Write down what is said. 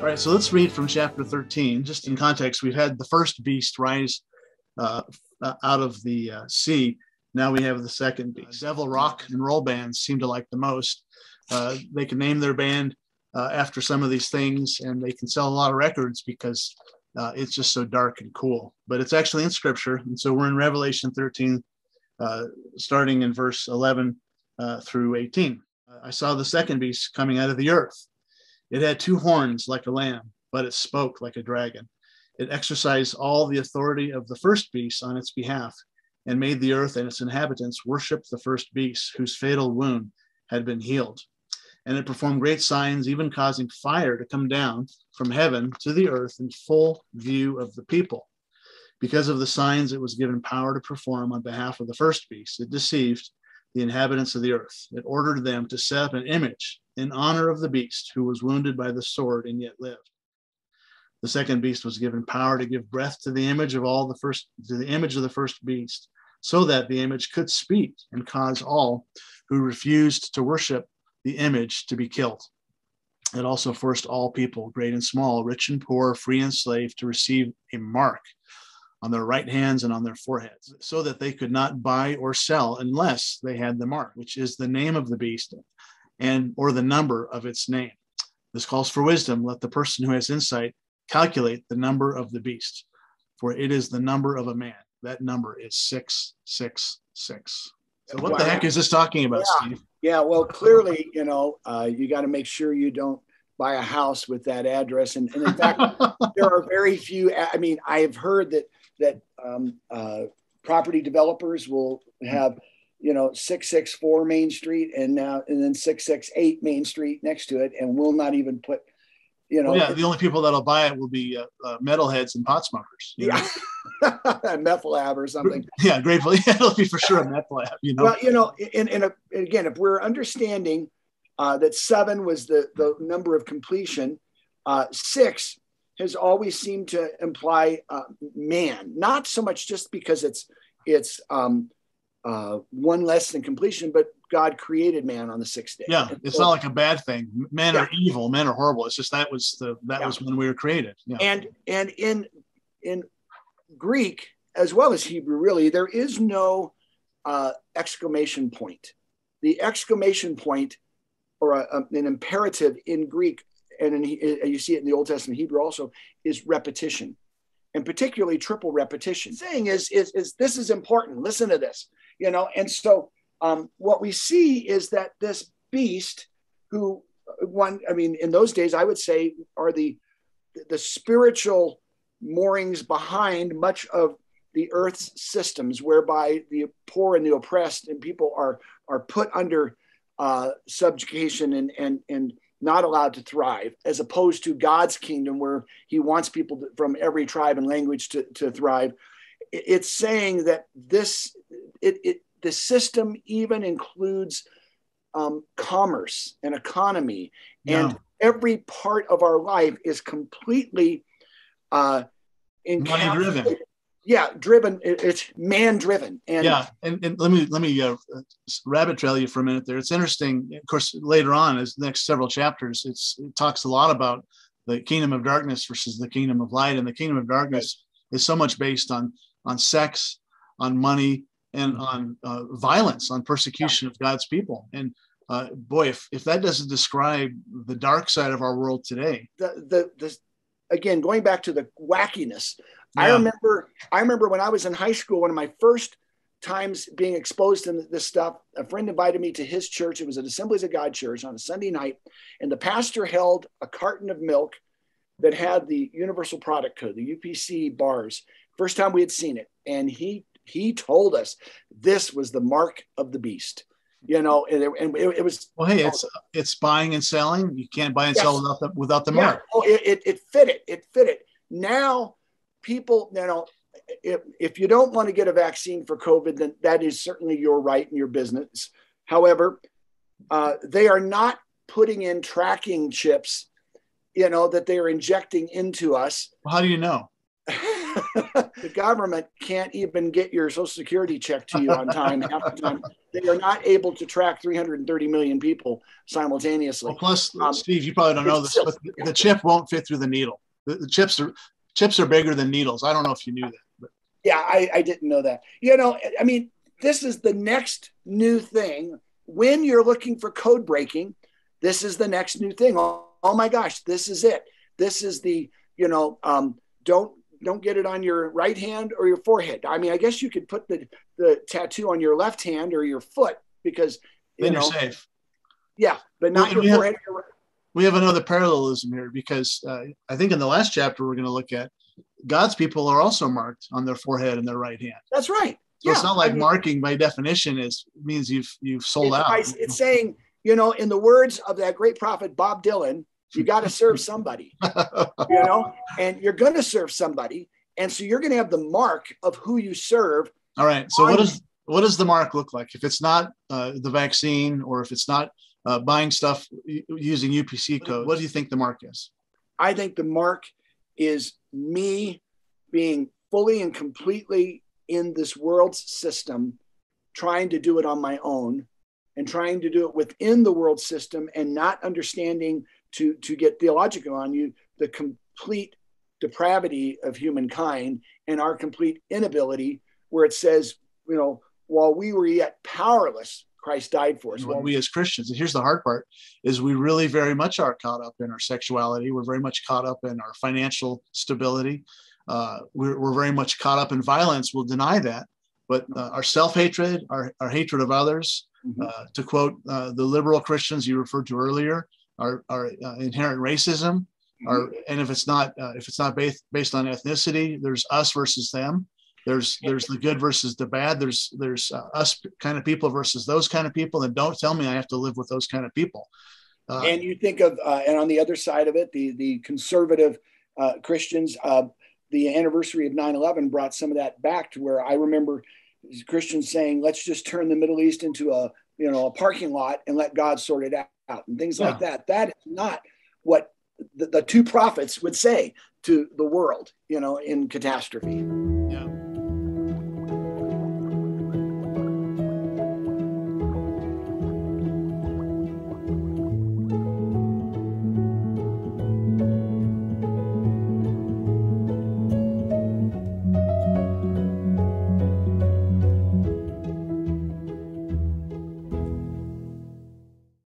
All right, so let's read from chapter 13. Just in context, we've had the first beast rise out of the sea. Now we have the second beast. Devil rock and roll bands seem to like the most. They can name their band after some of these things, and they can sell a lot of records because it's just so dark and cool. But it's actually in Scripture, and so we're in Revelation 13, starting in verse 11 through 18. I saw the second beast coming out of the earth. It had two horns like a lamb, but it spoke like a dragon. It exercised all the authority of the first beast on its behalf and made the earth and its inhabitants worship the first beast, whose fatal wound had been healed. And it performed great signs, even causing fire to come down from heaven to the earth in full view of the people. Because of the signs it was given power to perform on behalf of the first beast, it deceived the inhabitants of the earth. It ordered them to set up an image in honor of the beast who was wounded by the sword and yet lived. The second beast was given power to give breath to the image of the first beast, so that the image could speak and cause all who refused to worship the image to be killed. It also forced all people, great and small, rich and poor, free and slave, to receive a mark on their right hands and on their foreheads, so that they could not buy or sell unless they had the mark, which is the name of the beast and or the number of its name. This calls for wisdom. Let the person who has insight calculate the number of the beast, for it is the number of a man. That number is 666. So what the heck is this talking about, Steve? Yeah, well, clearly, you got to make sure you don't buy a house with that address. And in fact, there are very few. I mean, I have heard that property developers will have 664 Main Street and then 668 Main Street next to it, and will not even put the only people that'll buy it will be metalheads and pot smokers. Meth lab or something. Yeah, gratefully, it'll be for sure a meth lab. Well, again, if we're understanding that 7 was the number of completion, 6 has always seemed to imply man, not so much just because it's one less than completion, but God created man on the 6th day. Yeah, it's not like a bad thing. Men are evil, men are horrible. It's just that was when we were created. Yeah. And in Greek as well as Hebrew, really, there is no exclamation point. The exclamation point, or an imperative in Greek, and you see it in the Old Testament Hebrew also, is repetition, and particularly triple repetition. Saying is this is important. Listen to this, And so what we see is that this beast, in those days, I would say, are the spiritual moorings behind much of the earth's systems, whereby the poor and the oppressed and people are put under subjugation and not allowed to thrive, as opposed to God's kingdom, where he wants people from every tribe and language to thrive. It's saying that the system even includes commerce and economy, and every part of our life is completely money-driven. Yeah, driven. It's man-driven. And let me rabbit trail you for a minute there. It's interesting. Of course, later on, as the next several chapters, it talks a lot about the kingdom of darkness versus the kingdom of light, and the kingdom of darkness is so much based on sex, on money, and on violence, on persecution of God's people. And boy, if that doesn't describe the dark side of our world today, again, going back to the wackiness. Yeah. I remember when I was in high school, one of my first times being exposed to this stuff, a friend invited me to his church. It was an Assemblies of God church on a Sunday night. And the pastor held a carton of milk that had the Universal Product Code, the UPC bars. First time we had seen it. And he told us this was the mark of the beast. And it was. Well, hey, it's buying and selling. You can't buy and sell without the mark. Oh, it fit it. It fit it. Now, people, if you don't want to get a vaccine for COVID, then that is certainly your right and your business. However, they are not putting in tracking chips, that they are injecting into us. Well, how do you know? The government can't even get your Social Security check to you on time. Half the time, they are not able to track 330 million people simultaneously. Well, plus, Steve, you probably don't know this, but the chip won't fit through the needle. The chips are bigger than needles. I don't know if you knew that. But. Yeah, I didn't know that. You know, I mean, this is the next new thing. When you're looking for code breaking, this is the next new thing. Oh my gosh, this is it. This is the, you know, don't get it on your right hand or your forehead. I mean, I guess you could put the tattoo on your left hand or your foot because then you're safe. Yeah, but not your forehead. We have another parallelism here because I think in the last chapter we're going to look at God's people are also marked on their forehead and their right hand. That's right. So it's not like marking by definition means you've sold out. It's saying, you know, in the words of that great prophet Bob Dylan, you got to serve somebody, you know, and you're going to serve somebody. And so you're going to have the mark of who you serve. All right. So what does the mark look like? If it's not the vaccine or if it's not buying stuff using UPC code, what do you think the mark is? I think the mark is me being fully and completely in this world's system, trying to do it on my own and trying to do it within the world system and not understanding to get theological on you, the complete depravity of humankind and our complete inability, where it says, you know, while we were yet powerless, Christ died for us. Well, we as Christians, and here's the hard part, is we really very much are caught up in our sexuality. We're very much caught up in our financial stability. We're very much caught up in violence. We'll deny that. But our self-hatred, our hatred of others, to quote the liberal Christians you referred to earlier, our inherent racism, and if it's not based on ethnicity, there's us versus them. There's the good versus the bad. There's us kind of people versus those kind of people. And don't tell me I have to live with those kind of people. And you think of, and on the other side of it, the conservative Christians, the anniversary of 9/11 brought some of that back to where I remember Christians saying, let's just turn the Middle East into a parking lot and let God sort it out and things like that. That is not what the two prophets would say to the world, in catastrophe.